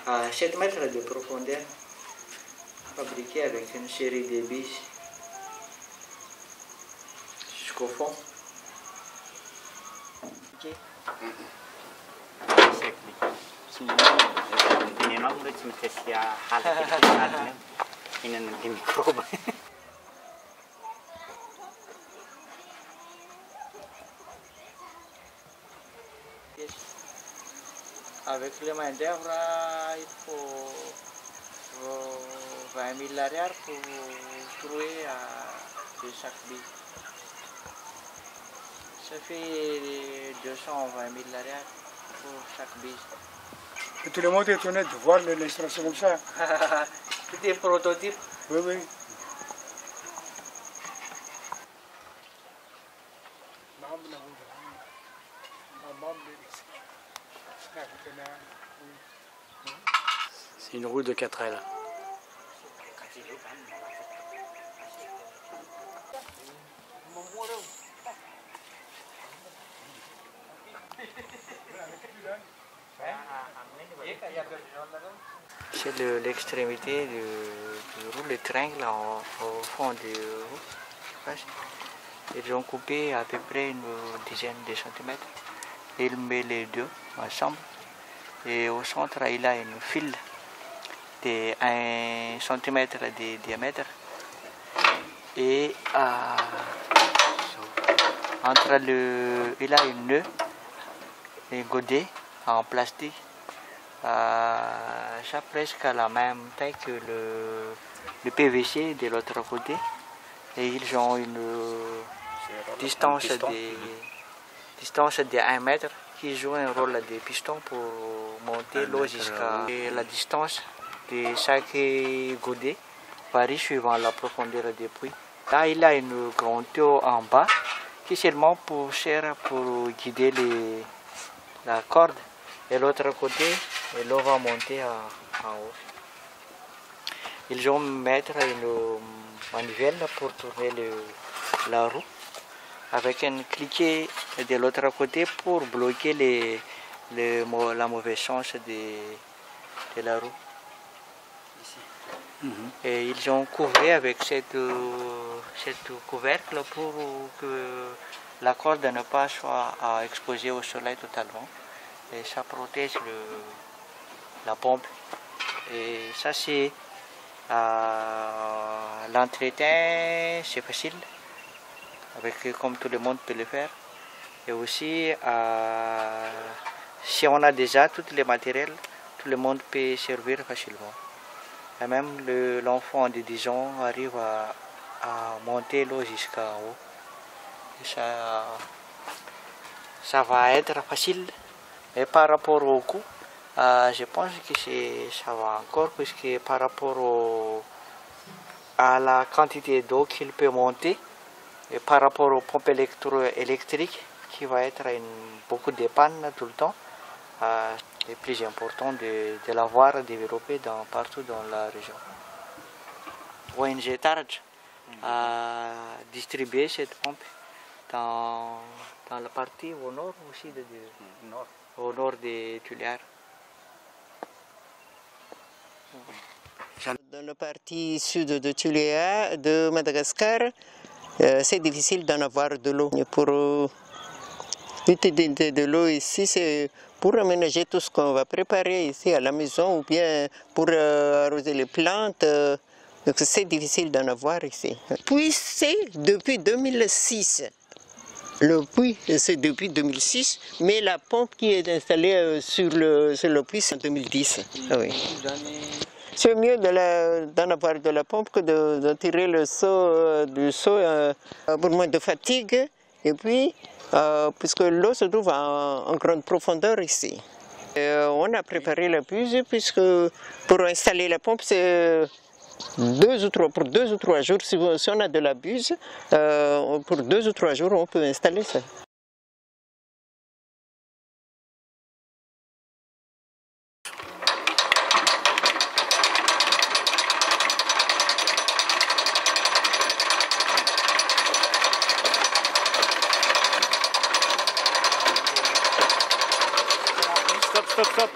à 7 mètres de profondeur, fabriqué avec une série de vis jusqu'au fond. Okay. Avec le main d'œuvre, il faut 20 000 arrières pour trouver de chaque bille. Ça fait 220 000 arrières pour chaque bille. Et tout le monde est étonné de voir l'installation comme ça. C'était un prototype. Oui, oui. C'est une roue de 4 ailes. C'est l'extrémité du roue, le triangle au fond du roue. Ils ont coupé à peu près une dizaine de centimètres. Il met les deux ensemble. Et au centre, il a une file de 1 centimètre de diamètre. Et entre il a une nœud, un godet en plastique. Ça presque à la même taille que le PVC de l'autre côté. Et ils ont une distance de 1 mètre qui joue un rôle de piston pour monter l'eau jusqu'à la distance de chaque godet varie suivant la profondeur des puits. Là, il a une grande tuyau en bas qui seulement sert pour guider la corde. Et l'autre côté, l'eau va monter en haut. Ils vont mettre une manivelle pour tourner la roue avec un cliquet de l'autre côté pour bloquer la mauvaise chance de la roue. Et ils ont couvert avec cette couvercle pour que la corde ne pas soit exposée au soleil totalement. Et ça protège la pompe. Et ça, c'est l'entretien, c'est facile, comme tout le monde peut le faire. Et aussi, si on a déjà tous les matériels, tout le monde peut servir facilement. Et même l'enfant de 10 ans arrive à monter l'eau jusqu'en haut. Et ça va être facile. Et par rapport au coût, je pense que ça va encore, puisque par rapport à la quantité d'eau qu'il peut monter, et par rapport aux pompes électriques, qui va être beaucoup de pannes tout le temps, c'est plus important de l'avoir développé partout dans la région. ONG Tarj a distribué cette pompe dans la partie au nord aussi, au nord des Tuléaires. Dans la partie sud de Tuléa, de Madagascar, c'est difficile d'en avoir de l'eau. Pour utiliser de l'eau ici, c'est pour aménager tout ce qu'on va préparer ici à la maison ou bien pour arroser les plantes. Donc c'est difficile d'en avoir ici. Puis c'est depuis 2006. Le puits, c'est depuis 2006, mais la pompe qui est installée sur le puits, c'est en 2010. Ah oui. C'est mieux d'en avoir de la pompe que de tirer le seau du seau pour moins de fatigue. Et puis, puisque l'eau se trouve en grande profondeur ici. On a préparé la buse, puisque pour installer la pompe, c'est pour 2 ou 3 jours. Si on a de la buse, pour 2 ou 3 jours, on peut installer ça. Stop.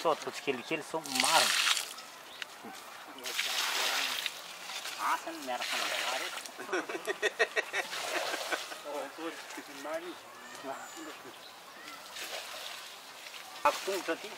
todos que eles são mar. Ah, sen merah kan ada. Aku tunggu tadi.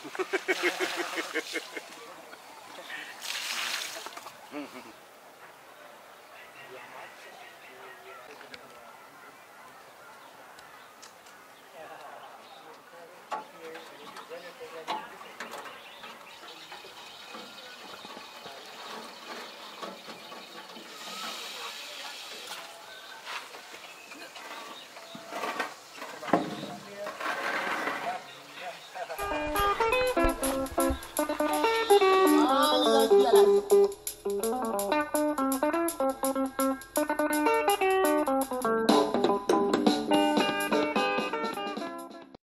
Jalan.